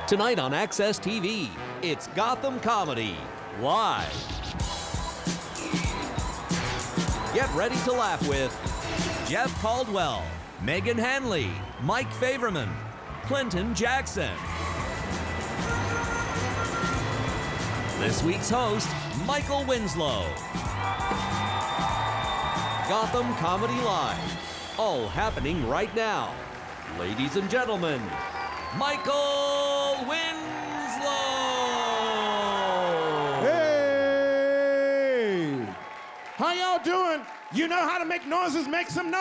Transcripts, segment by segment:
Tonight on Access TV, it's Gotham Comedy Live. Get ready to laugh with Jeff Caldwell, Megan Hanley, Mike Favorman, Clinton Jackson. This week's host, Michael Winslow. Gotham Comedy Live, all happening right now. Ladies and gentlemen, Michael Winslow! Hey! How y'all doing? You know how to make noises, make some noise!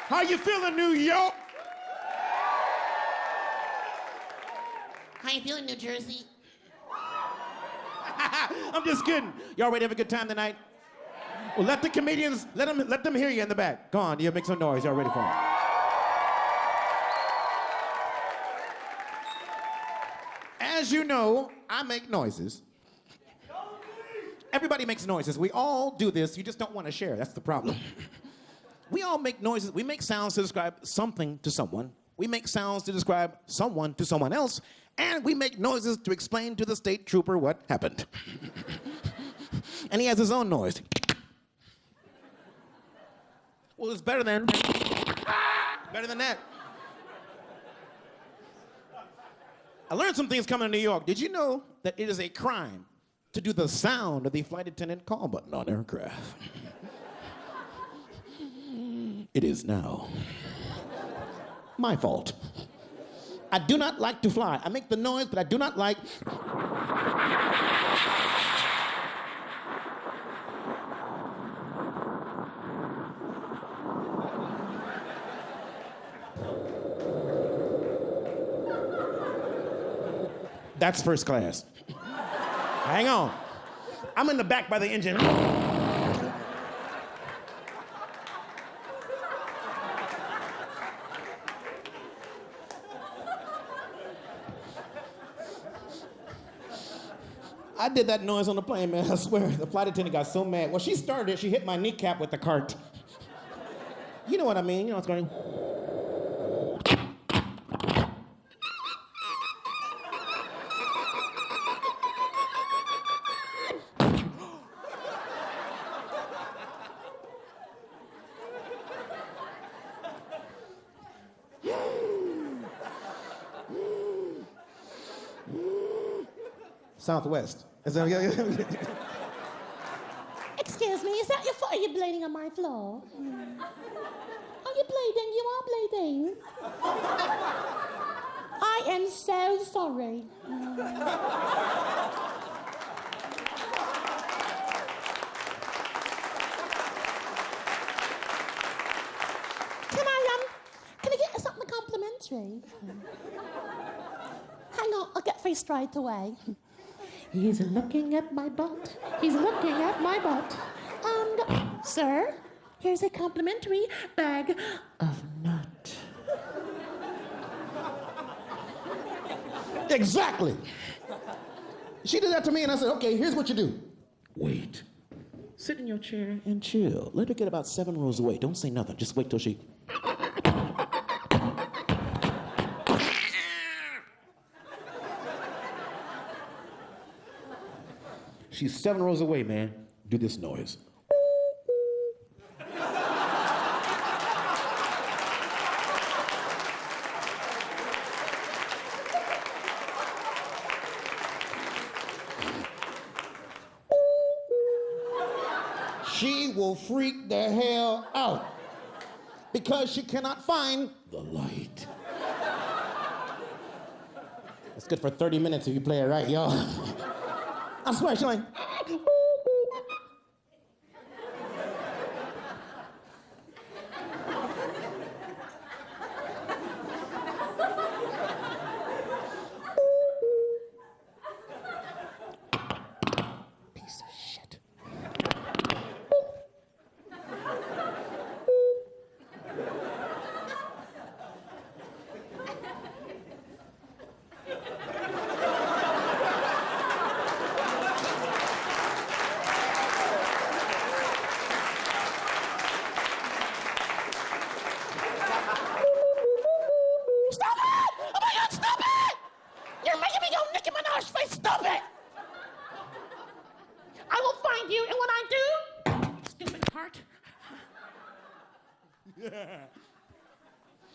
How you feeling, New York? How you feeling, New Jersey? I'm just kidding. Y'all ready to have a good time tonight? Well, let the comedians, let them hear you in the back. Go on, you make some noise. Y'all ready for it? As you know, I make noises. Everybody makes noises. We all do this. You just don't want to share. That's the problem. We all make noises. We make sounds to describe something to someone. We make sounds to describe someone to someone else. And we make noises to explain to the state trooper what happened. And he has his own noise. Well, it's better than that. I learned some things coming to New York. Did you know that it is a crime to do the sound of the flight attendant call button on aircraft? It is now my fault. I do not like to fly. I make the noise, but I do not like. That's first class. Hang on. I'm in the back by the engine. I did that noise on the plane, man. I swear. The flight attendant got so mad. Well, she started it. She hit my kneecap with the cart. You know what I mean? You know, it's going. Southwest. Excuse me, is that your foot? Are you bleeding on my floor? Are you bleeding? You are bleeding. I am so sorry. Can I get something complimentary? Hang on, I'll get free straight away. He's looking at my butt. He's looking at my butt. Sir, here's a complimentary bag of nut. Exactly. She did that to me, and I said, okay, here's what you do. Wait. Sit in your chair and chill. Let her get about 7 rows away. Don't say nothing. Just wait till she... She's 7 rows away, man. Do this noise. She will freak the hell out because she cannot find the light. It's good for 30 minutes if you play it right, y'all. I swear, she's like... Piece of shit.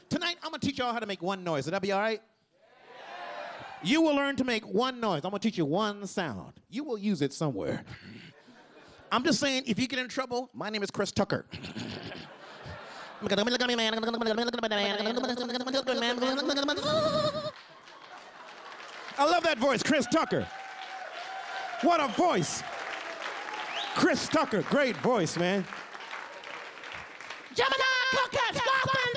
Tonight, I'm gonna teach y'all how to make one noise. Would that be all right? You will learn to make one noise. I'm gonna teach you one sound. You will use it somewhere. I'm just saying, if you get in trouble, my name is Chris Tucker. I love that voice, Chris Tucker. What a voice. Chris Tucker, great voice, man. Gemini Cookies, Boston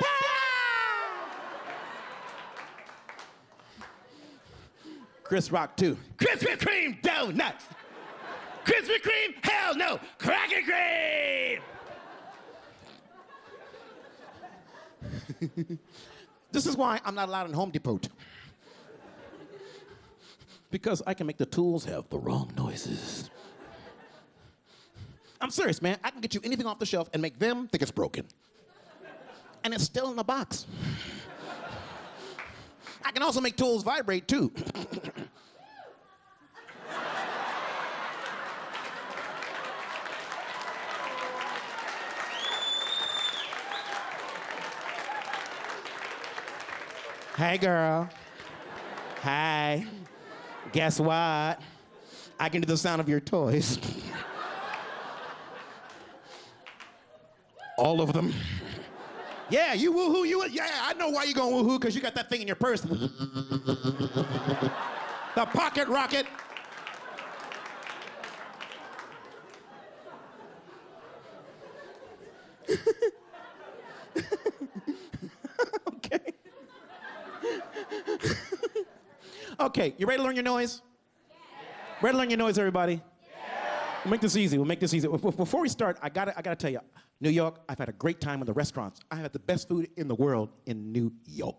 Chris Rock, too. Krispy Kreme donuts. Krispy Kreme, hell no. Cracker Kreme. This is why I'm not allowed in Home Depot. Because I can make the tools have the wrong noises. I'm serious, man. I can get you anything off the shelf and make them think it's broken. And it's still in the box. I can also make tools vibrate, too. Hey, girl. Hi. Guess what? I can do the sound of your toys. All of them. Yeah, you woohoo, yeah, I know why you're going woohoo, because you got that thing in your purse. The pocket rocket. Okay. Okay, you ready to learn your noise? Yeah. Ready to learn your noise, everybody? Yeah. We'll make this easy. Before we start, I gotta tell you, New York, I've had a great time in the restaurants. I had the best food in the world in New York.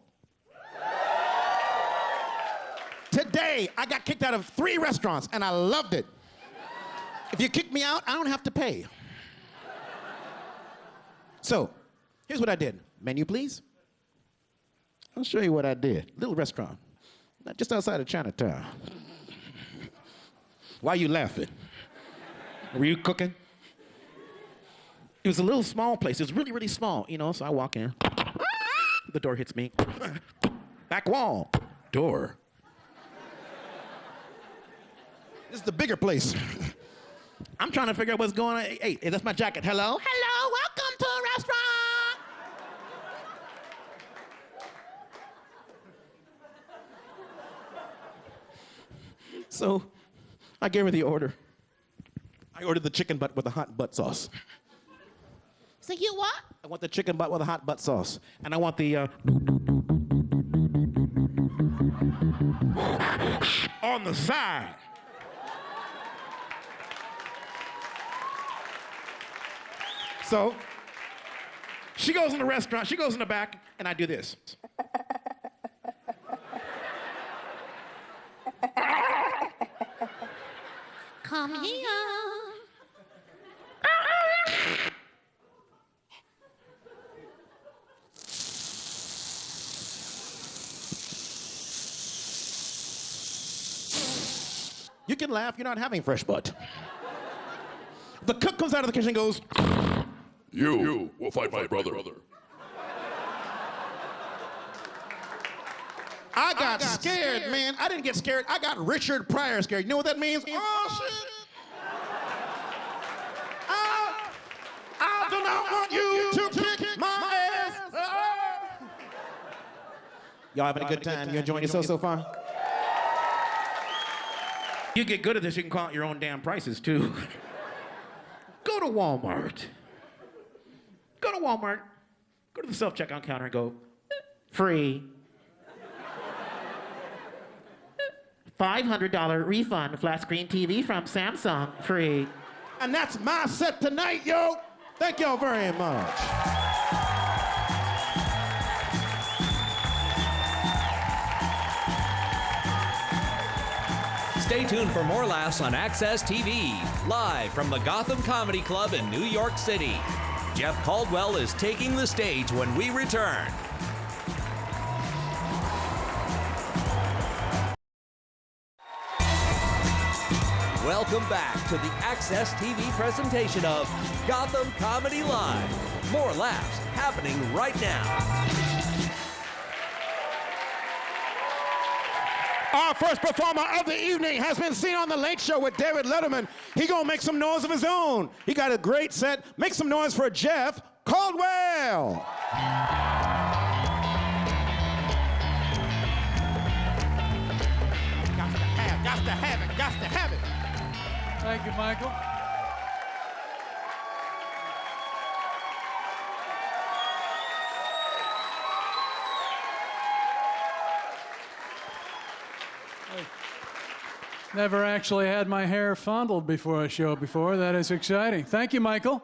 Today, I got kicked out of 3 restaurants, and I loved it. If you kick me out, I don't have to pay. So, here's what I did. Menu, please. I'll show you what I did. Little restaurant, just outside of Chinatown. Why are you laughing? Were you cooking? It was a little small place. It was really, really small, you know, so I walk in. The door hits me. Back wall. Door. This is the bigger place. I'm trying to figure out what's going on. Hey, that's my jacket. Hello? Hello, welcome to a restaurant. So, I gave her the order. I ordered the chicken butt with the hot butt sauce. So you what? I want the chicken butt with a hot butt sauce. And I want the, on the side. So, she goes in the restaurant, she goes in the back, and I do this. Come here. You can laugh, you're not having fresh butt. The cook comes out of the kitchen and goes, You will fight my brother. I got scared, man. I didn't get scared. I got Richard Pryor scared. You know what that means? Oh, shit. I do not want you to kick my ass. Y'all having a good time? You enjoying yourself so far? You get good at this, you can call out your own damn prices, too. Go to Walmart. Go to Walmart. Go to the self-checkout counter and go, free. $500 refund flat screen TV from Samsung, free. And that's my set tonight, yo. Thank y'all very much. Stay tuned for more laughs on Access TV, live from the Gotham Comedy Club in New York City. Jeff Caldwell is taking the stage when we return. Welcome back to the Access TV presentation of Gotham Comedy Live. More laughs, happening right now. Our first performer of the evening has been seen on The Late Show with David Letterman. He gonna make some noise of his own. He got a great set. Make some noise for Jeff Caldwell. Got to have it. Thank you, Michael. Never actually had my hair fondled before a show before. That is exciting. Thank you, Michael.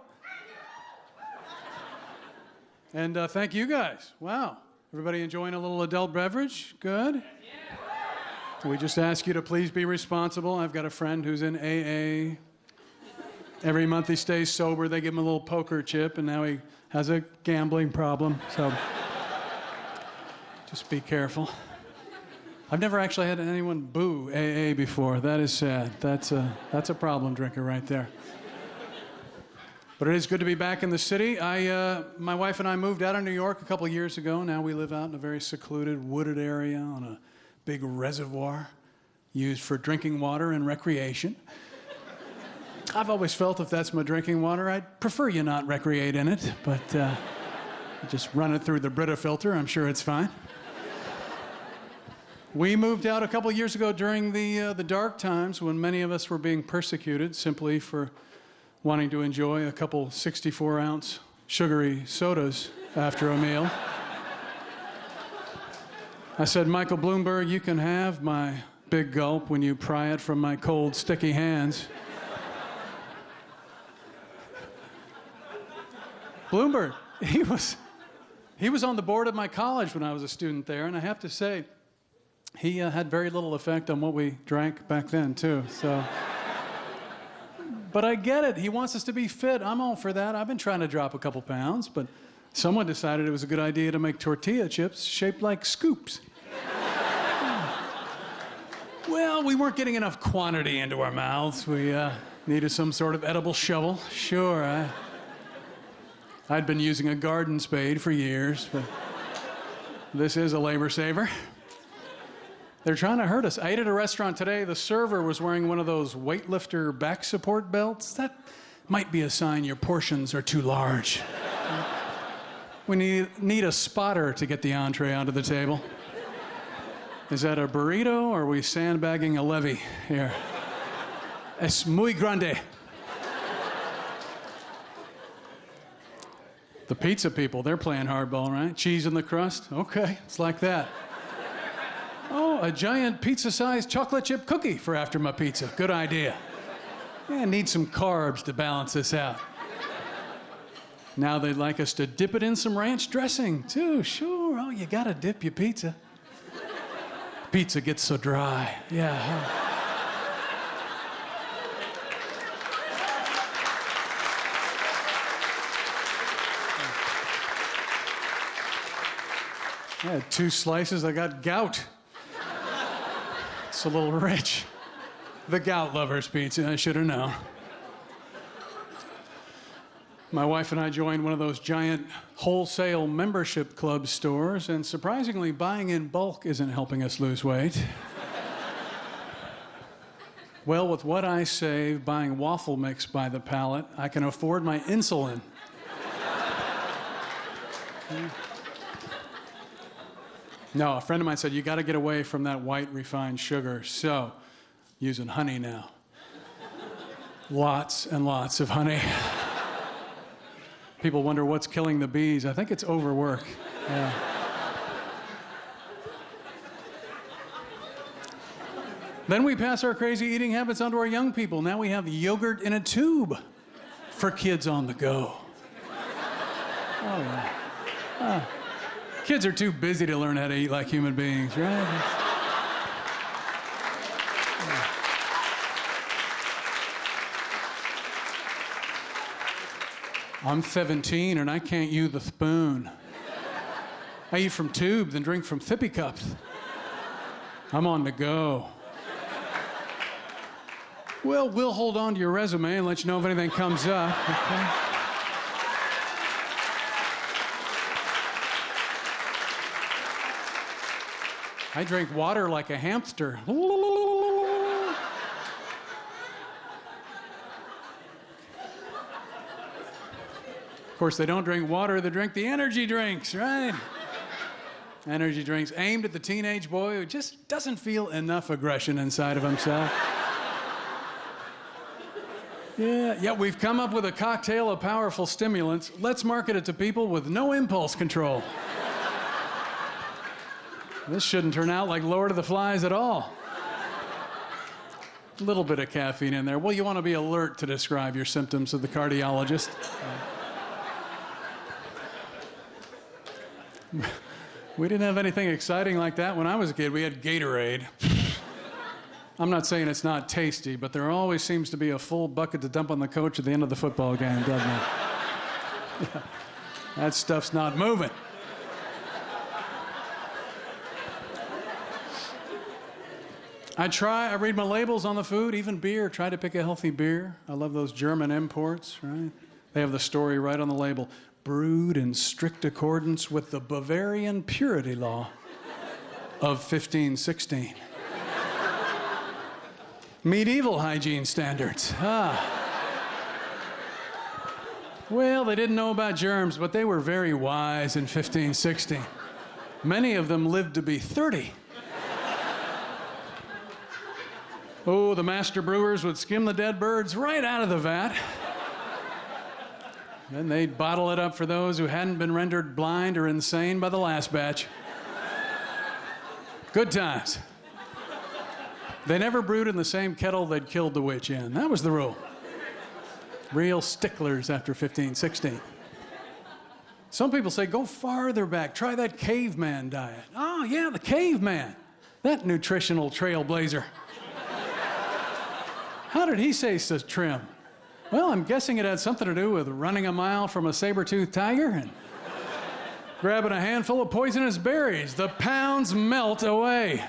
And thank you guys. Wow. Everybody enjoying a little adult beverage? Good? We just ask you to please be responsible. I've got a friend who's in AA. Every month he stays sober. They give him a little poker chip, and now he has a gambling problem. So just be careful. I've never actually had anyone boo AA before. That is sad. That's a problem drinker right there. But it is good to be back in the city. My wife and I moved out of New York a couple years ago. Now we live out in a very secluded, wooded area on a big reservoir used for drinking water and recreation. I've always felt if that's my drinking water, I'd prefer you not recreate in it, but just run it through the Brita filter. I'm sure it's fine. We moved out a couple years ago during the dark times when many of us were being persecuted simply for wanting to enjoy a couple 64-ounce sugary sodas after a meal. I said, Michael Bloomberg, you can have my big gulp when you pry it from my cold, sticky hands. Bloomberg, he was on the board of my college when I was a student there, and I have to say, he had very little effect on what we drank back then, too, so. But I get it. He wants us to be fit. I'm all for that. I've been trying to drop a couple pounds, but someone decided it was a good idea to make tortilla chips shaped like scoops. Well, we weren't getting enough quantity into our mouths. We needed some sort of edible shovel. Sure, I'd been using a garden spade for years, but this is a labor saver. They're trying to hurt us. I ate at a restaurant today. The server was wearing one of those weightlifter back support belts. That might be a sign your portions are too large. We need a spotter to get the entree onto the table. Is that a burrito, or are we sandbagging a levy here? Es muy grande. The pizza people, they're playing hardball, right? Cheese in the crust? Okay, it's like that. Oh, a giant pizza-sized chocolate chip cookie for after my pizza. Good idea. Yeah, need some carbs to balance this out. Now they'd like us to dip it in some ranch dressing, too. Sure. Oh, you gotta dip your pizza. Pizza gets so dry. Yeah. I had 2 slices. I got gout. It's a little rich. The gout lover's pizza, I should have known. My wife and I joined one of those giant wholesale membership club stores, and surprisingly, buying in bulk isn't helping us lose weight. Well, with what I save buying waffle mix by the pallet, I can afford my insulin. No, a friend of mine said, you got to get away from that white refined sugar. So, using honey now. Lots and lots of honey. People wonder what's killing the bees. I think it's overwork. Yeah. Then we pass our crazy eating habits on to our young people. Now we have yogurt in a tube for kids on the go. Oh, yeah. Kids are too busy to learn how to eat like human beings, right? I'm 17 and I can't use the spoon. I eat from tubes and drink from sippy cups. I'm on the go. Well, we'll hold on to your resume and let you know if anything comes up, okay? I drink water like a hamster. Of course, they don't drink water, they drink the energy drinks, right? Energy drinks aimed at the teenage boy who just doesn't feel enough aggression inside of himself. Yeah, we've come up with a cocktail of powerful stimulants. Let's market it to people with no impulse control. This shouldn't turn out like Lord of the Flies at all. A little bit of caffeine in there. Well, you want to be alert to describe your symptoms to the cardiologist. We didn't have anything exciting like that when I was a kid. We had Gatorade. I'm not saying it's not tasty, but there always seems to be a full bucket to dump on the coach at the end of the football game, doesn't it? That stuff's not moving. I read my labels on the food, even beer. Try to pick a healthy beer. I love those German imports, right? They have the story right on the label. Brewed in strict accordance with the Bavarian purity law of 1516. Medieval hygiene standards. Well, they didn't know about germs, but they were very wise in 1516. Many of them lived to be 30. Oh, the master brewers would skim the dead birds right out of the vat. Then they'd bottle it up for those who hadn't been rendered blind or insane by the last batch. Good times. They never brewed in the same kettle they'd killed the witch in. That was the rule. Real sticklers after 1516. Some people say, go farther back. Try that caveman diet. Oh, yeah, the caveman. That nutritional trailblazer. How did he say so trim? Well, I'm guessing it had something to do with running a mile from a saber-toothed tiger and grabbing a handful of poisonous berries. The pounds melt away.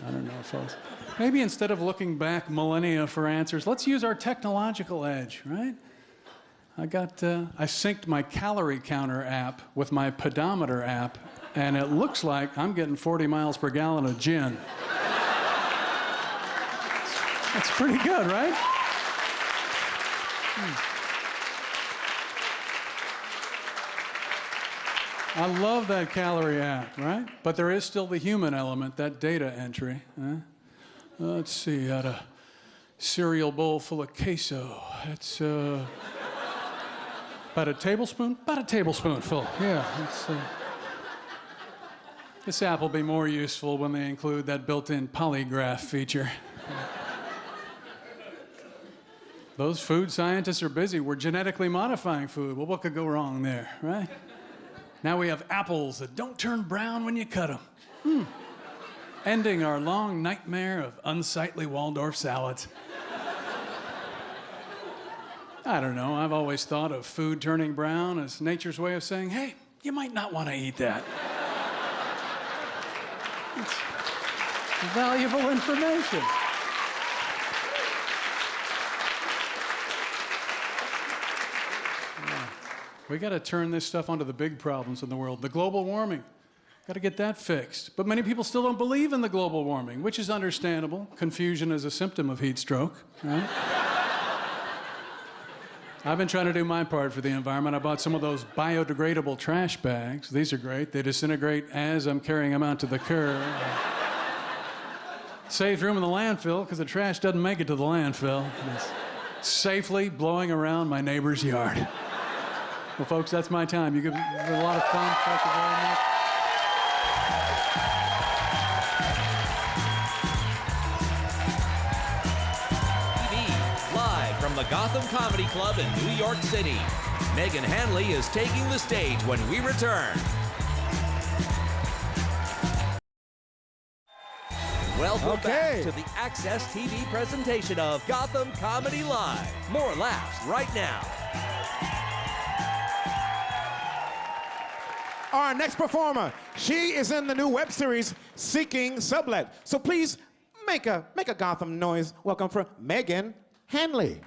I don't know, folks. Maybe instead of looking back millennia for answers, let's use our technological edge, right? I synced my calorie counter app with my pedometer app, and it looks like I'm getting 40 miles per gallon of gin. That's pretty good, right? I love that calorie app, right? But there is still the human element, that data entry. Let's see, had a cereal bowl full of queso. It's about a tablespoon? About a tablespoonful, yeah. This app will be more useful when they include that built-in polygraph feature. Those food scientists are busy. We're genetically modifying food. Well, what could go wrong there, right? Now we have apples that don't turn brown when you cut them. Ending our long nightmare of unsightly Waldorf salads. I don't know. I've always thought of food turning brown as nature's way of saying, hey, you might not want to eat that. It's valuable information. We got to turn this stuff onto the big problems in the world. The global warming. Got to get that fixed. But many people still don't believe in the global warming, which is understandable. Confusion is a symptom of heat stroke, right? I've been trying to do my part for the environment. I bought some of those biodegradable trash bags. These are great. They disintegrate as I'm carrying them out to the curb. Saves room in the landfill because the trash doesn't make it to the landfill. It's safely blowing around my neighbor's yard. Well, folks, that's my time. You give me a lot of fun. Thank you very much. TV, live from the Gotham Comedy Club in New York City. Megan Hanley is taking the stage when we return. Welcome back to the Access TV presentation of Gotham Comedy Live. More laughs right now. Our next performer, she is in the new web series, Seeking Sublet. So please make a Gotham noise. Welcome for Megan Hanley.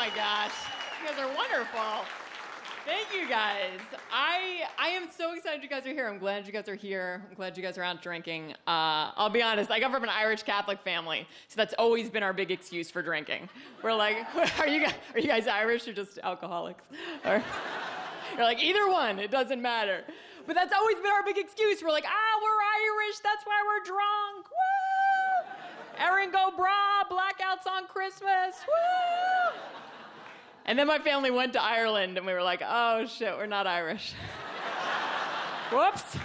my gosh. You guys are wonderful. Thank you guys. I am so excited you guys are here. I'm glad you guys are here. I'm glad you guys are out drinking. I'll be honest, I come from an Irish Catholic family, so that's always been our big excuse for drinking. We're like, are you guys Irish or just alcoholics? Or, you're like, either one, it doesn't matter. But that's always been our big excuse. We're like, we're Irish, that's why we're drunk. Woo! Erin go bragh, blackouts on Christmas. Woo! And then my family went to Ireland, and we were like, oh, shit, we're not Irish. Whoops.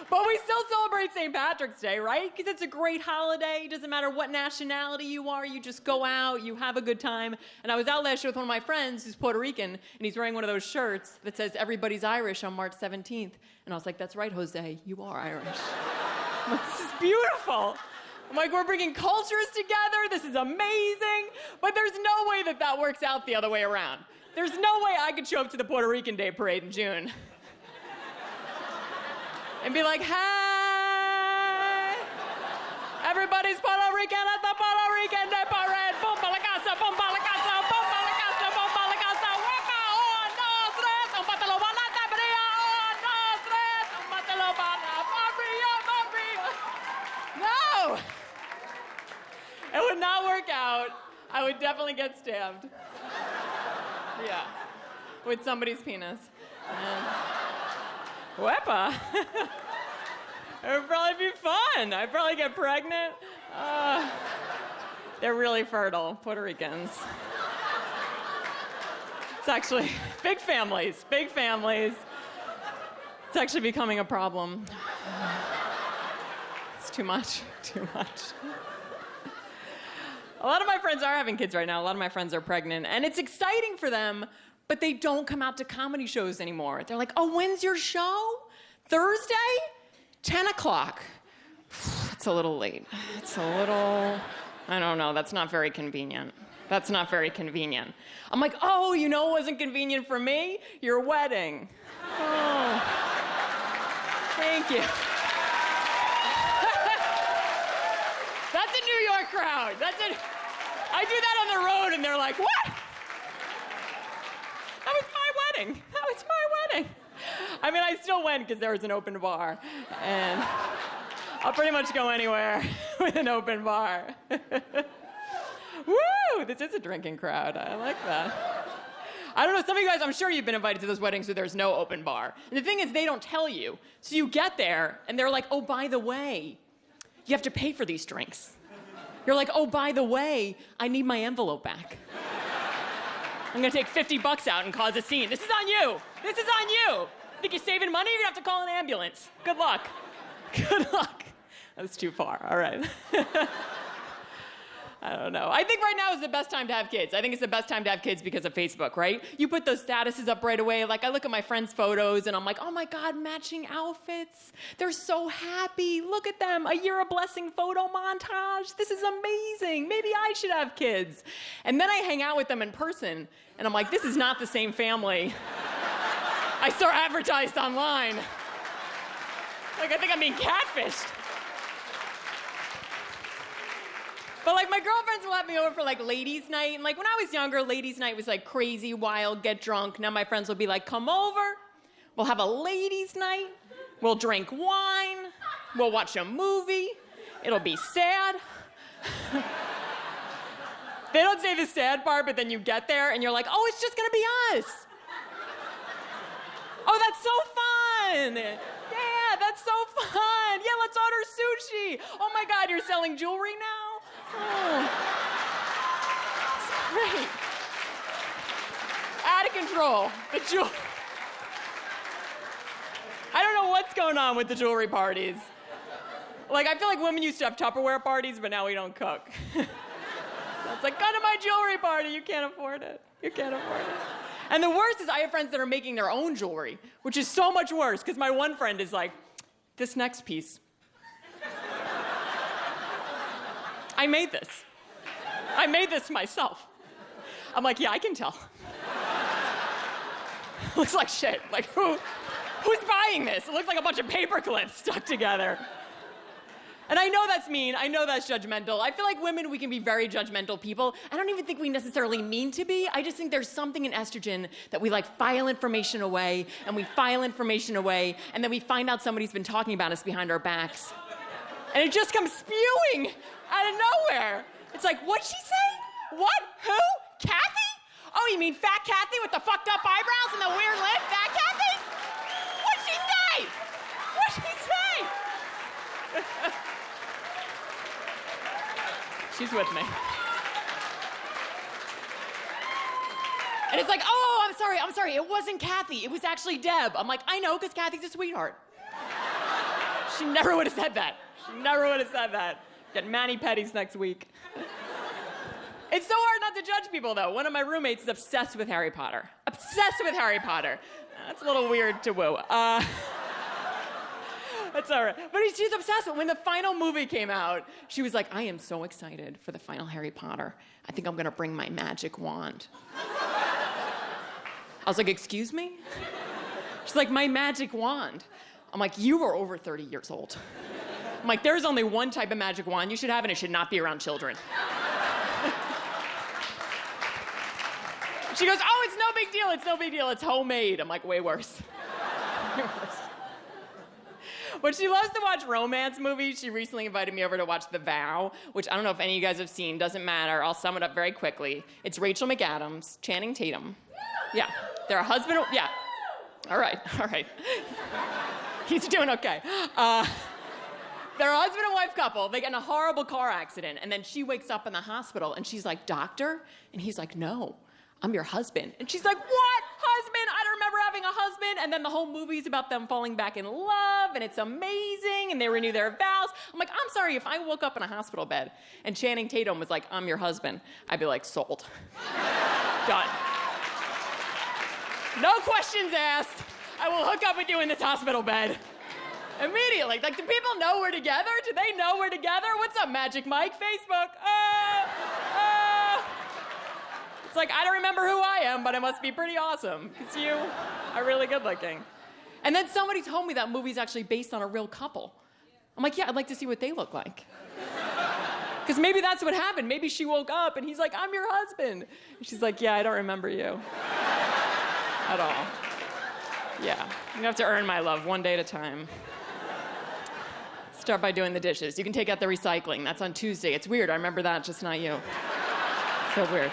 But we still celebrate St. Patrick's Day, right? Because it's a great holiday. It doesn't matter what nationality you are. You just go out, you have a good time. And I was out last year with one of my friends who's Puerto Rican, and he's wearing one of those shirts that says, everybody's Irish on March 17th. And I was like, that's right, Jose, you are Irish. I'm like, this is beautiful. I'm like, we're bringing cultures together. This is amazing. But there's no way that works out the other way around. There's no way I could show up to the Puerto Rican Day Parade in June and be like, hey, everybody's Puerto Rican at the Puerto Rican Day Parade. Boom, pa la casa, boom, pa la casa, boom, pa la casa, boom, pa la casa. Wepa, un, dos, tres, un patelo balata, bria, un, dos, tres, un patelo balata, bria. No! It would not work out. I would definitely get stabbed. Yeah. With somebody's penis. Wepa. It would probably be fun. I'd probably get pregnant. They're really fertile, Puerto Ricans. It's actually big families, big families. It's actually becoming a problem. It's too much, too much. A lot of my friends are having kids right now. A lot of my friends are pregnant, and it's exciting for them, but they don't come out to comedy shows anymore. They're like, oh, when's your show? Thursday? 10 o'clock. It's a little late. It's a little, I don't know, that's not very convenient. That's not very convenient. I'm like, oh, you know what wasn't convenient for me? Your wedding. Oh, thank you. That's a New York crowd. I do that on the road, and they're like, what? That was my wedding. That was my wedding. I mean, I still went because there was an open bar, and I'll pretty much go anywhere with an open bar. Woo! This is a drinking crowd. I like that. I don't know, some of you guys, I'm sure you've been invited to those weddings where there's no open bar. And the thing is, they don't tell you. So you get there, and they're like, oh, by the way, you have to pay for these drinks. You're like, oh, by the way, I need my envelope back. I'm gonna take $50 out and cause a scene. This is on you. This is on you. Think you're saving money? You're gonna have to call an ambulance. Good luck. Good luck. That was too far. All right. I don't know. I think right now is the best time to have kids. I think it's the best time to have kids because of Facebook, right? You put those statuses up right away. Like, I look at my friends' photos, and I'm like, oh, my God, matching outfits. They're so happy. Look at them. A year of blessing photo montage. This is amazing. Maybe I should have kids. And then I hang out with them in person, and I'm like, this is not the same family I saw advertised online. Like, I think I'm being catfished. But like, my girlfriends will have me over for like ladies' night. And like, when I was younger, ladies' night was like crazy, wild, get drunk. Now my friends will be like, come over. We'll have a ladies' night. We'll drink wine. We'll watch a movie. It'll be sad. They don't say the sad part, but then you get there and you're like, oh, it's just gonna be us. Oh, that's so fun. Yeah, that's so fun. Yeah, let's order sushi. Oh my God, you're selling jewelry now? Oh, it's great. Out of control. The jewelry. I don't know what's going on with the jewelry parties. Like, I feel like women used to have Tupperware parties, but now we don't cook. It's like, come to my jewelry party. You can't afford it. You can't afford it. And the worst is I have friends that are making their own jewelry, which is so much worse, because my one friend is like, this next piece, I made this. I made this myself. I'm like, yeah, I can tell. Looks like shit. Like, who's buying this? It looks like a bunch of paper clips stuck together. And I know that's mean. I know that's judgmental. I feel like women, we can be very judgmental people. I don't even think we necessarily mean to be. I just think there's something in estrogen that we like file information away, and we file information away, and then we find out somebody's been talking about us behind our backs. And it just comes spewing out of nowhere. It's like, what'd she say? What? Who? Kathy? Oh, you mean Fat Kathy with the fucked up eyebrows and the weird lip? Fat Kathy? What'd she say? What'd she say? She's with me. And it's like, oh, I'm sorry. It wasn't Kathy. It was actually Deb. I'm like, I know, because Kathy's a sweetheart. She never would have said that. She never would have said that. Get mani-pedis next week. It's so hard not to judge people, though. One of my roommates is obsessed with Harry Potter. Obsessed with Harry Potter. That's a little weird to woo. That's all right. But she's obsessed. When the final movie came out, she was like, I am so excited for the final Harry Potter. I think I'm going to bring my magic wand. I was like, excuse me? She's like, my magic wand. I'm like, you are over 30 years old. I'm like, there's only one type of magic wand you should have, and it should not be around children. She goes, oh, it's no big deal. It's no big deal. It's homemade. I'm like, way worse. Way worse. But she loves to watch romance movies. She recently invited me over to watch The Vow, which I don't know if any of you guys have seen. Doesn't matter. I'll sum it up very quickly. It's Rachel McAdams, Channing Tatum. Yeah. They're a husband. Yeah. All right. He's doing okay. They're a husband and wife couple. They get in a horrible car accident, and then she wakes up in the hospital, and she's like, doctor? And he's like, no, I'm your husband. And she's like, what? Husband? I don't remember having a husband. And then the whole movie's about them falling back in love, and it's amazing, and they renew their vows. I'm like, I'm sorry, if I woke up in a hospital bed and Channing Tatum was like, I'm your husband, I'd be like, sold. Done. No questions asked. I will hook up with you in this hospital bed. Immediately. Like, do people know we're together? Do they know we're together? What's up, Magic Mike? Facebook. It's like, I don't remember who I am, but it must be pretty awesome, because you are really good looking. And then somebody told me that movie's actually based on a real couple. I'm like, yeah, I'd like to see what they look like. Because maybe that's what happened. Maybe she woke up and he's like, I'm your husband. And she's like, yeah, I don't remember you at all. Yeah, you have to earn my love one day at a time. Start by doing the dishes. You can take out the recycling. That's on Tuesday. It's weird. I remember that, just not you. So weird.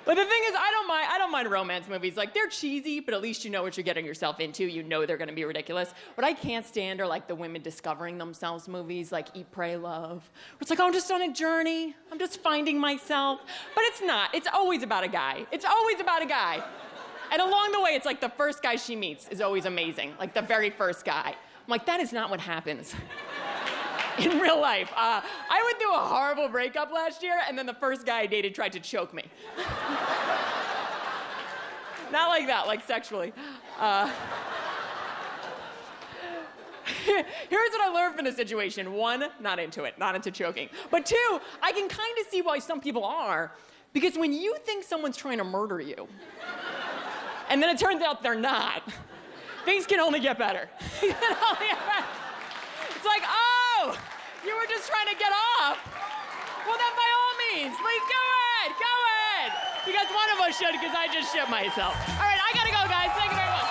But the thing is, I don't mind romance movies. Like, they're cheesy, but at least you know what you're getting yourself into. You know they're gonna be ridiculous. What I can't stand are like the women discovering themselves movies, like Eat, Pray, Love. Where it's like, oh, I'm just on a journey. I'm just finding myself. But it's not. It's always about a guy. It's always about a guy. And along the way, it's like the first guy she meets is always amazing. Like the very first guy. I'm like, that is not what happens in real life. I went through a horrible breakup last year, and then the first guy I dated tried to choke me. Not like that, like sexually. Here's what I learned from the situation. One, not into it, not into choking. But two, I can kind of see why some people are, because when you think someone's trying to murder you, and then it turns out they're not, things can only get better. It's like, oh, you were just trying to get off. Well, then by all means, please go ahead. Because one of us should, because I just shit myself. All right, I gotta go, guys. Thank you very much.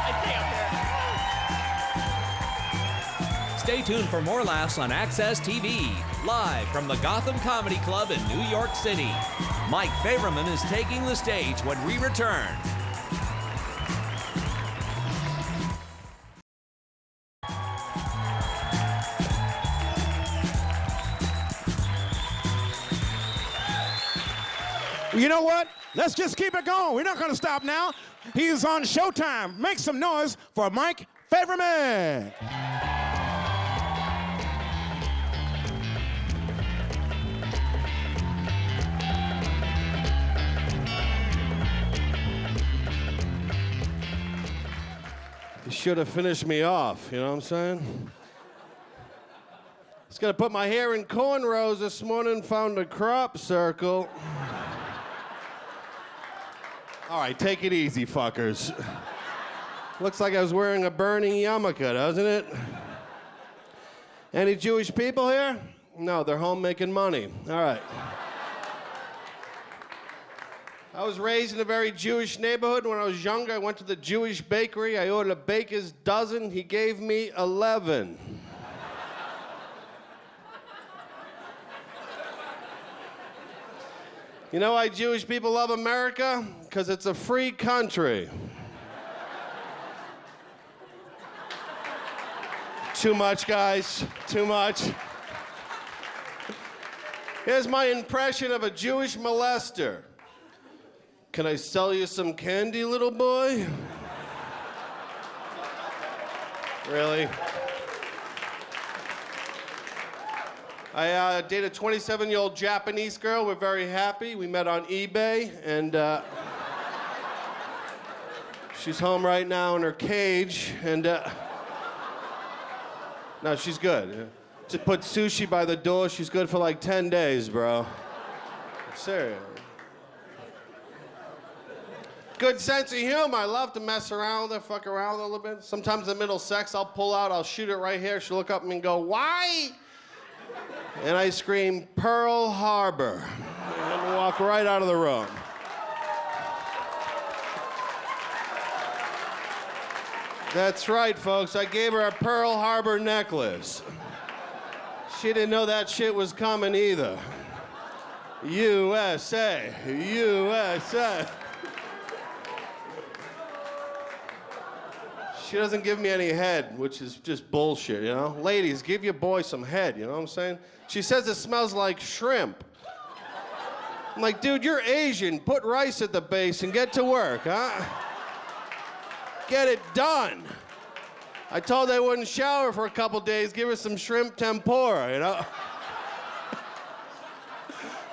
I stay up here. Stay tuned for more laughs on Access TV, live from the Gotham Comedy Club in New York City. Mike Favorman is taking the stage when we return. You know what? Let's just keep it going. We're not going to stop now. He's on Showtime. Make some noise for Mike Favorman. You should have finished me off, you know what I'm saying? I was gonna put my hair in cornrows this morning, found a crop circle. All right, take it easy, fuckers. Looks like I was wearing a burning yarmulke, doesn't it? Any Jewish people here? No, they're home making money. All right. I was raised in a very Jewish neighborhood. When I was younger, I went to the Jewish bakery. I ordered a baker's dozen. He gave me 11. You know why Jewish people love America? Because it's a free country. Too much, guys. Too much. Here's my impression of a Jewish molester. Can I sell you some candy, little boy? Really? I dated a 27-year-old Japanese girl. We're very happy. We met on eBay, and she's home right now in her cage, and no, she's good. Just put sushi by the door. She's good for like 10 days, bro. Serious. Good sense of humor. I love to mess around with her, fuck around a little bit. Sometimes in the middle of sex, I'll pull out, I'll shoot it right here. She'll look up at me and go, "Why?" And I scream, "Pearl Harbor," and walk right out of the room. That's right, folks. I gave her a Pearl Harbor necklace. She didn't know that shit was coming either. USA, USA. She doesn't give me any head, which is just bullshit, you know? Ladies, give your boy some head, you know what I'm saying? She says it smells like shrimp. I'm like, dude, you're Asian. Put rice at the base and get to work, huh? Get it done. I told her I wouldn't shower for a couple days. Give her some shrimp tempura, you know?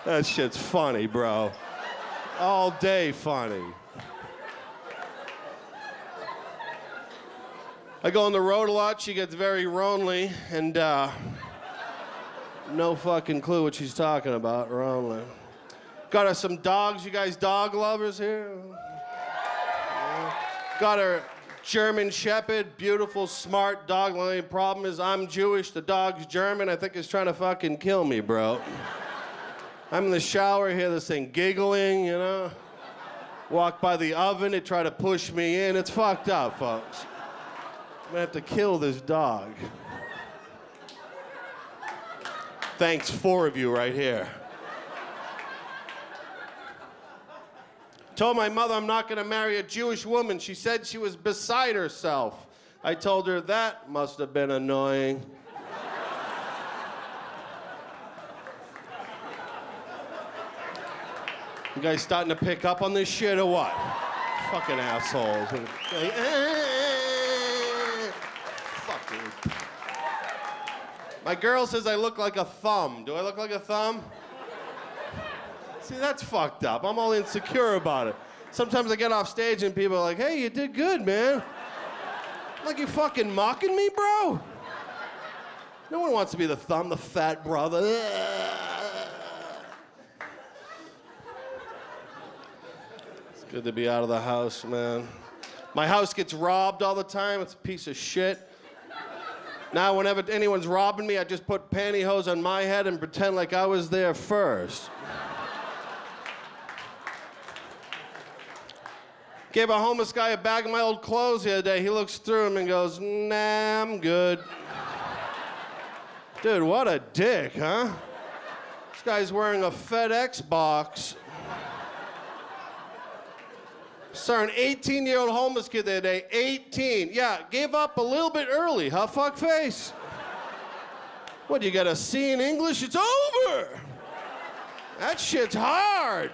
That shit's funny, bro. All day funny. I go on the road a lot. She gets very lonely, and no fucking clue what she's talking about. Lonely. Got her some dogs. You guys dog lovers here? Yeah. Got her German Shepherd, beautiful, smart dog. The only problem is I'm Jewish, the dog's German. I think it's trying to fucking kill me, bro. I'm in the shower, hear this thing giggling, you know? Walk by the oven, it try to push me in. It's fucked up, folks. I'm gonna have to kill this dog. Thanks, 4 of you right here. Told my mother I'm not gonna marry a Jewish woman. She said she was beside herself. I told her that must have been annoying. You guys starting to pick up on this shit or what? Fucking assholes. Fucking. My girl says I look like a thumb. Do I look like a thumb? See, that's fucked up. I'm all insecure about it. Sometimes I get off stage and people are like, "Hey, you did good, man." I'm like, you fucking mocking me, bro? No one wants to be the thumb, the fat brother. It's good to be out of the house, man. My house gets robbed all the time. It's a piece of shit. Now, whenever anyone's robbing me, I just put pantyhose on my head and pretend like I was there first. Gave a homeless guy a bag of my old clothes the other day. He looks through them and goes, "Nah, I'm good." Dude, what a dick, huh? This guy's wearing a FedEx box. Saw an 18-year-old homeless kid the other day. 18. Yeah, gave up a little bit early, huh, fuckface? What, you got a C in English? It's over. That shit's hard.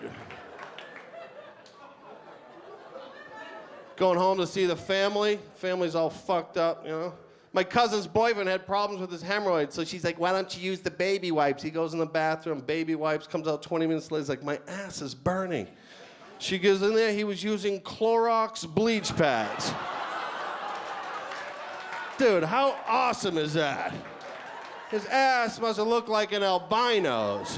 Going home to see the family. Family's all fucked up, you know. My cousin's boyfriend had problems with his hemorrhoids, so she's like, "Why don't you use the baby wipes?" He goes in the bathroom, baby wipes, comes out 20 minutes later, he's like, "My ass is burning." She goes in there, he was using Clorox bleach pads. Dude, how awesome is that? His ass must have looked like an albino's.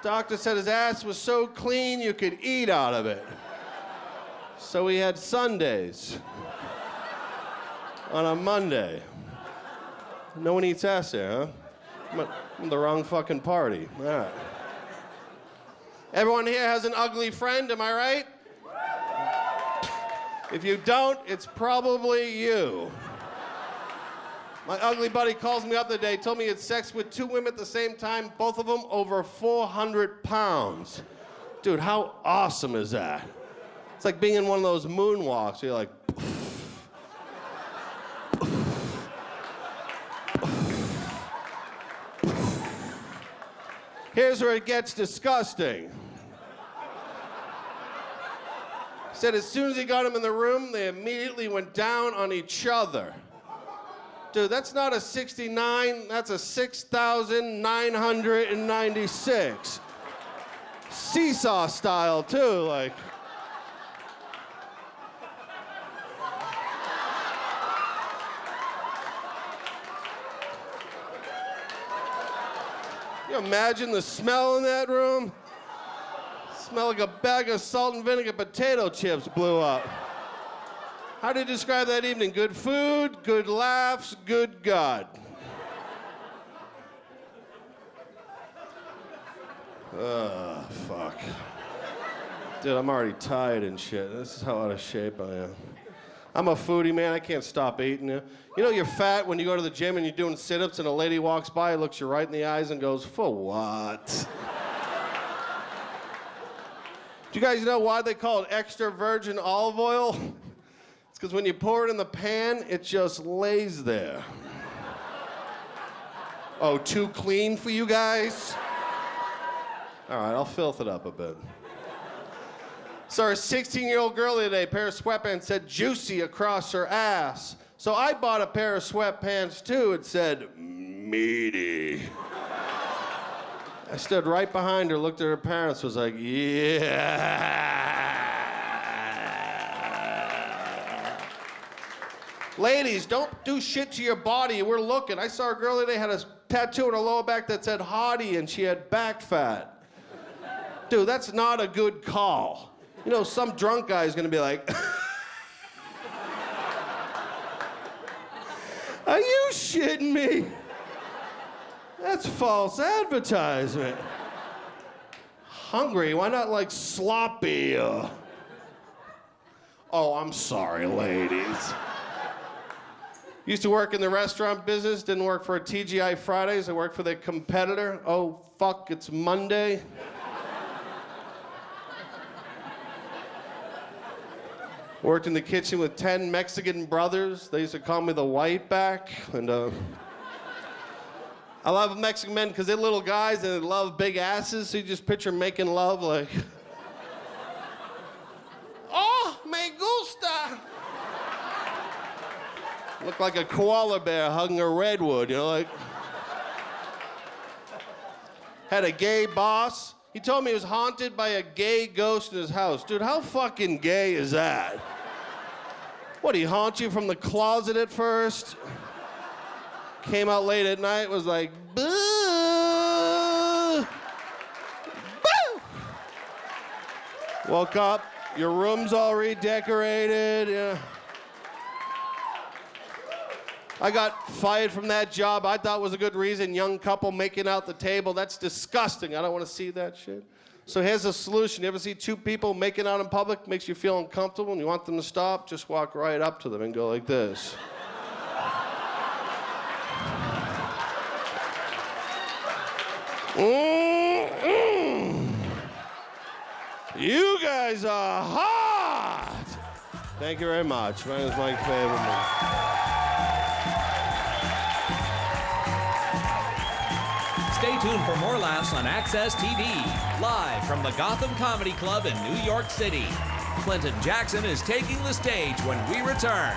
Doctor said his ass was so clean you could eat out of it. So he had Sundays on a Monday. No one eats ass there, huh? I'm at the wrong fucking party. All right. Everyone here has an ugly friend, am I right? If you don't, it's probably you. My ugly buddy calls me up the day, told me he had sex with 2 women at the same time, both of them over 400 pounds. Dude, how awesome is that? It's like being in one of those moonwalks where you're like, here's where it gets disgusting. Said as soon as he got him in the room, they immediately went down on each other. Dude, that's not a 69, that's a 6,996. Seesaw style, too, like. You imagine the smell in that room? Smell like a bag of salt and vinegar potato chips blew up. How do you describe that evening? Good food, good laughs, good God. Fuck. Dude, I'm already tired and shit. This is how out of shape I am. I'm a foodie, man. I can't stop eating. You know you're fat when you go to the gym and you're doing sit-ups and a lady walks by, looks you right in the eyes and goes, for what? Do you guys know why they call it extra virgin olive oil? It's because when you pour it in the pan, it just lays there. Oh, too clean for you guys? All right, I'll filth it up a bit. Saw a 16-year-old girl the other day, a pair of sweatpants said juicy across her ass. So I bought a pair of sweatpants too. It said meaty. I stood right behind her, looked at her parents, was like, yeah. Ladies, don't do shit to your body. We're looking. I saw a girl the other day had a tattoo on her lower back that said hottie and she had back fat. Dude, that's not a good call. You know, some drunk guy is gonna be like, are you shitting me? That's false advertisement. Hungry, why not like sloppy? Oh, I'm sorry, ladies. Used to work in the restaurant business, didn't work for a TGI Fridays, I worked for their competitor. Oh, fuck, it's Monday. Worked in the kitchen with 10 Mexican brothers. They used to call me the white back. And I love Mexican men because they're little guys and they love big asses. So you just picture making love like, oh, me gusta. Look like a koala bear hugging a redwood, you know, like. Had a gay boss. He told me he was haunted by a gay ghost in his house. Dude, how fucking gay is that? What, he haunt you from the closet at first? Came out late at night, was like, boo! Boo! Woke up, your room's all redecorated, yeah. I got fired from that job. I thought was a good reason. Young couple making out the table. That's disgusting. I don't want to see that shit. So here's a solution. You ever see two people making out in public? Makes you feel uncomfortable and you want them to stop? Just walk right up to them and go like this. You guys are hot. Thank you very much. My name is Mike Faberman. Stay tuned for more laughs on Access TV, live from the Gotham Comedy Club in New York City. Clinton Jackson is taking the stage when we return.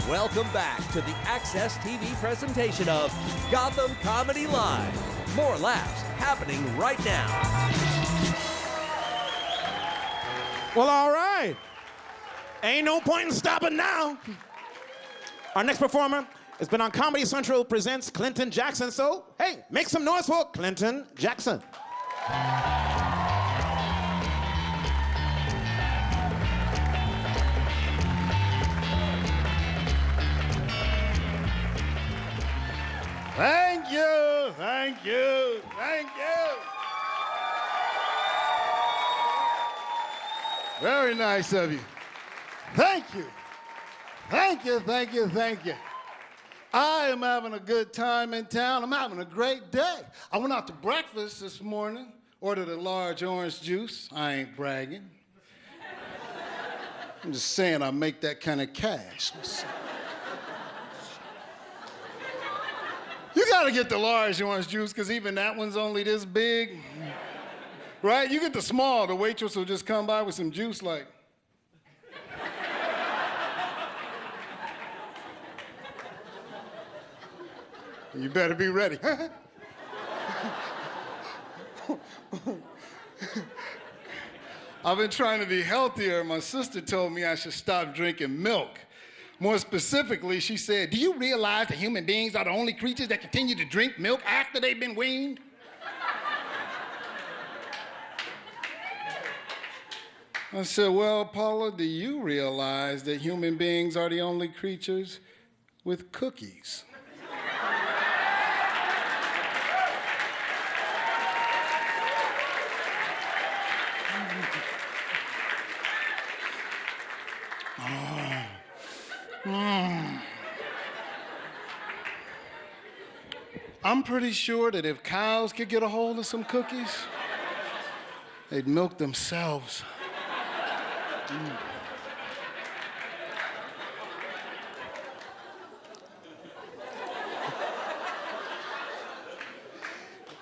Welcome back to the Access TV presentation of Gotham Comedy Live. More laughs happening right now. Well, all right. Ain't no point in stopping now. Our next performer has been on Comedy Central presents Clinton Jackson. So, hey, make some noise for Clinton Jackson. Thank you. Thank you. Very nice of you. Thank you. Thank you, thank you, thank you. I am having a good time in town. I'm having a great day. I went out to breakfast this morning, ordered a large orange juice. I ain't bragging. I'm just saying I make that kind of cash. You gotta get the large orange juice because even that one's only this big. Right? You get the small, the waitress will just come by with some juice like. You better be ready. I've been trying to be healthier. My sister told me I should stop drinking milk. More specifically, she said, do you realize that human beings are the only creatures that continue to drink milk after they've been weaned? I said, well, Paula, do you realize that human beings are the only creatures with cookies? I'm pretty sure that if cows could get a hold of some cookies, they'd milk themselves.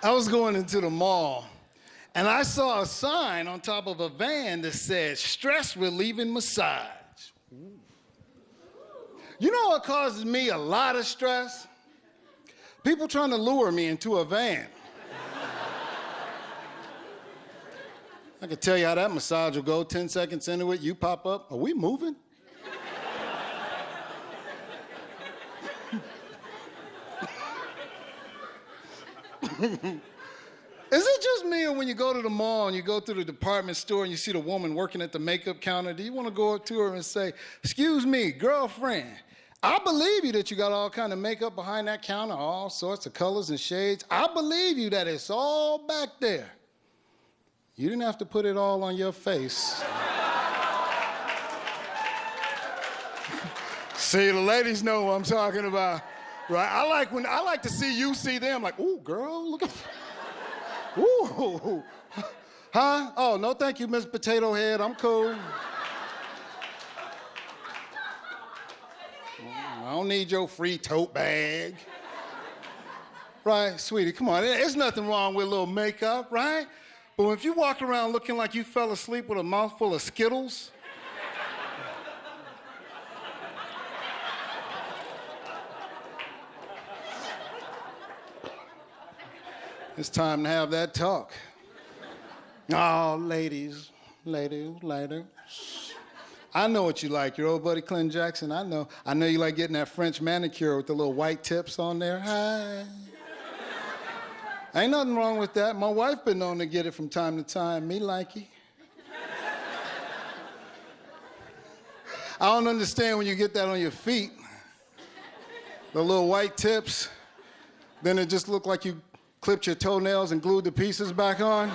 I was going into the mall, and I saw a sign on top of a van that said, stress relieving massage. You know what causes me a lot of stress? People trying to lure me into a van. I can tell you how that massage will go. 10 seconds into it, you pop up. Are we moving? Is it just me, or when you go to the mall and you go through the department store and you see the woman working at the makeup counter, do you want to go up to her and say, excuse me, girlfriend, I believe you that you got all kind of makeup behind that counter, all sorts of colors and shades. I believe you that it's all back there. You didn't have to put it all on your face. See, the ladies know what I'm talking about, right? I like to see you see them, like, ooh, girl, look at, ooh, huh? Oh, no, thank you, Miss Potato Head, I'm cool. I don't need your free tote bag. Right, sweetie, come on. There's nothing wrong with a little makeup, right? But if you walk around looking like you fell asleep with a mouthful of Skittles, it's time to have that talk. Oh, ladies. I know what you like, your old buddy Clinton Jackson, I know. I know you like getting that French manicure with the little white tips on there. Hi. Ain't nothing wrong with that. My wife been known to get it from time to time. Me likey. I don't understand when you get that on your feet. The little white tips. Then it just looked like you clipped your toenails and glued the pieces back on.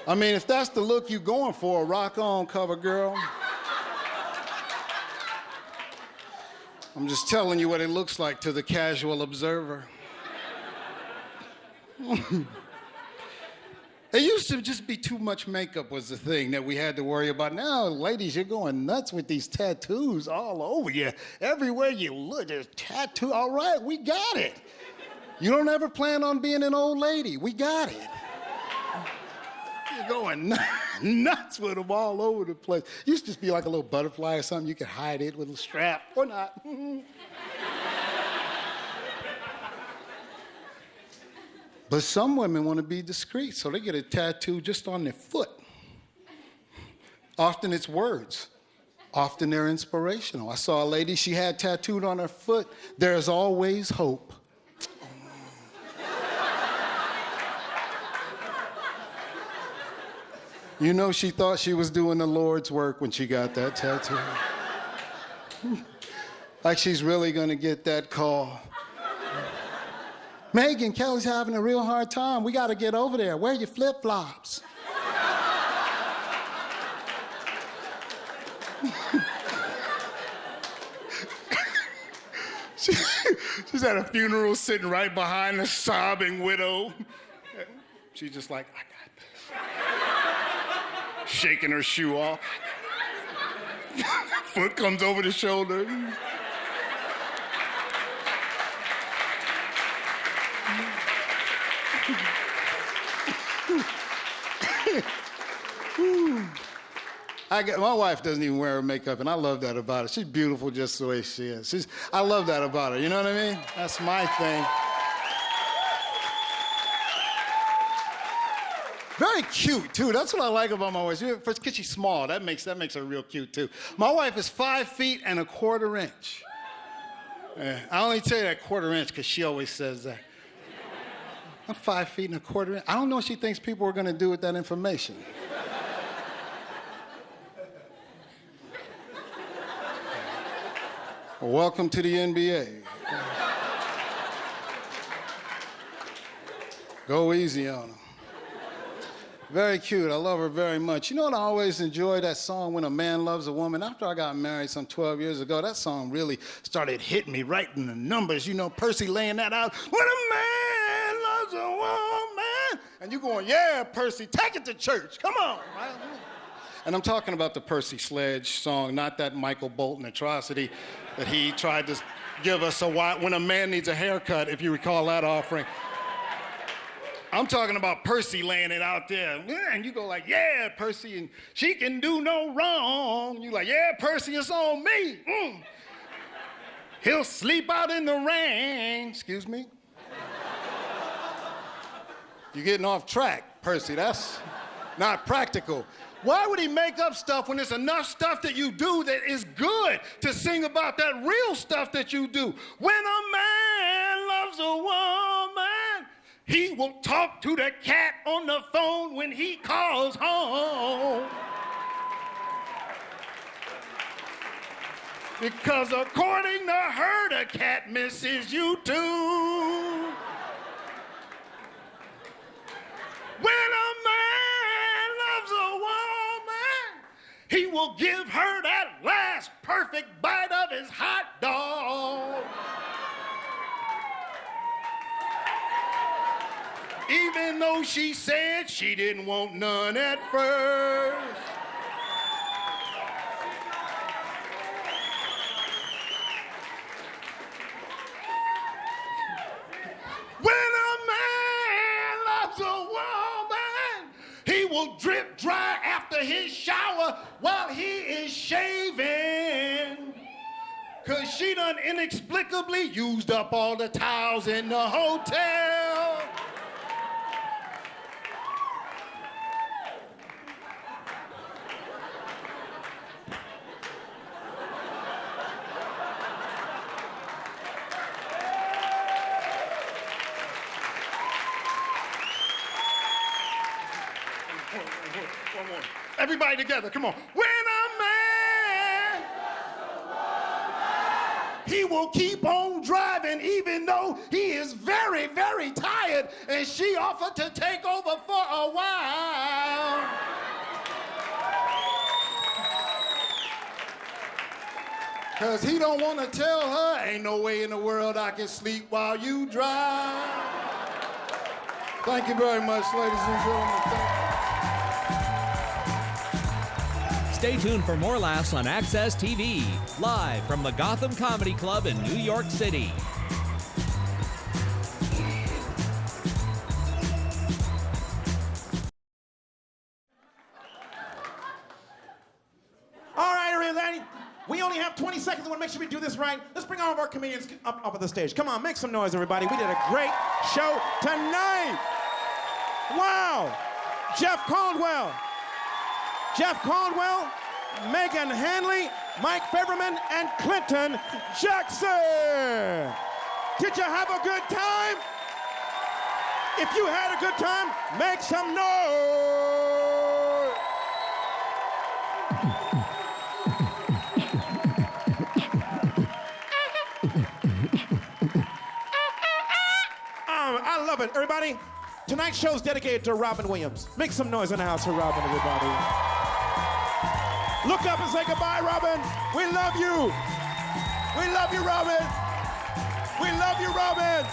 I mean, if that's the look you going for, rock on, cover girl. I'm just telling you what it looks like to the casual observer. It used to just be too much makeup was the thing that we had to worry about. Now, ladies, you're going nuts with these tattoos all over you. Everywhere you look, there's tattoo. All right, we got it. You don't ever plan on being an old lady. We got it. You're going nuts with them all over the place. Used to just be like a little butterfly or something. You could hide it with a strap or not. But some women want to be discreet, so they get a tattoo just on their foot. Often it's words. Often they're inspirational. I saw a lady, she had tattooed on her foot, "There's always hope." You know she thought she was doing the Lord's work when she got that tattoo. Like she's really gonna get that call. Megan, Kelly's having a real hard time. We gotta get over there. Wear your flip-flops. She's at a funeral sitting right behind a sobbing widow. She's just like, I got this. Shaking her shoe off. Foot comes over the shoulder. My wife doesn't even wear her makeup, and I love that about her. She's beautiful just the way she is. I love that about her, you know what I mean? That's my thing. Very cute, too. That's what I like about my wife. First, because she's small. That makes her real cute, too. My wife is 5 feet and a quarter inch. I only tell you that quarter inch because she always says that. I'm 5 feet and a quarter inch. I don't know what she thinks people are going to do with that information. Welcome to the NBA. Go easy on them. Very cute. I love her very much. You know what I always enjoy? That song, When a Man Loves a Woman. After I got married some 12 years ago, that song really started hitting me right in the numbers. You know, Percy laying that out. When a man loves a woman. And you going, yeah, Percy, take it to church. Come on. Right? And I'm talking about the Percy Sledge song, not that Michael Bolton atrocity that he tried to give us a while. When a Man Needs a Haircut, if you recall that offering. I'm talking about Percy laying it out there. And you go like, yeah, Percy, and she can do no wrong. You like, yeah, Percy, it's on me. He'll sleep out in the rain. Excuse me? You're getting off track, Percy. That's not practical. Why would he make up stuff when there's enough stuff that you do that is good to sing about that real stuff that you do? When a man loves a woman, he will talk to the cat on the phone when he calls home. Because according to her, the cat misses you too. When a man loves a woman, he will give her that last perfect bite of his hot dog. Even though she said she didn't want none at first. When a man loves a woman, he will drip dry after his shower while he is shaving. 'Cause she done inexplicably used up all the towels in the hotel. One more. Everybody together, come on. When a man, he will keep on driving even though he is very, very tired, and she offered to take over for a while. Cause he don't want to tell her, ain't no way in the world I can sleep while you drive. Thank you very much, ladies and gentlemen. Stay tuned for more laughs on Access TV, live from the Gotham Comedy Club in New York City. All right, everybody. We only have 20 seconds. I want to make sure we do this right. Let's bring all of our comedians up on the stage. Come on, make some noise, everybody. We did a great show tonight. Wow. Jeff Caldwell, Megan Hanley, Mike Faberman, and Clinton Jackson. Did you have a good time? If you had a good time, make some noise. love it. Everybody, tonight's show's dedicated to Robin Williams. Make some noise in the house for Robin, everybody. Look up and say goodbye, Robin. We love you. We love you, Robin. We love you, Robin.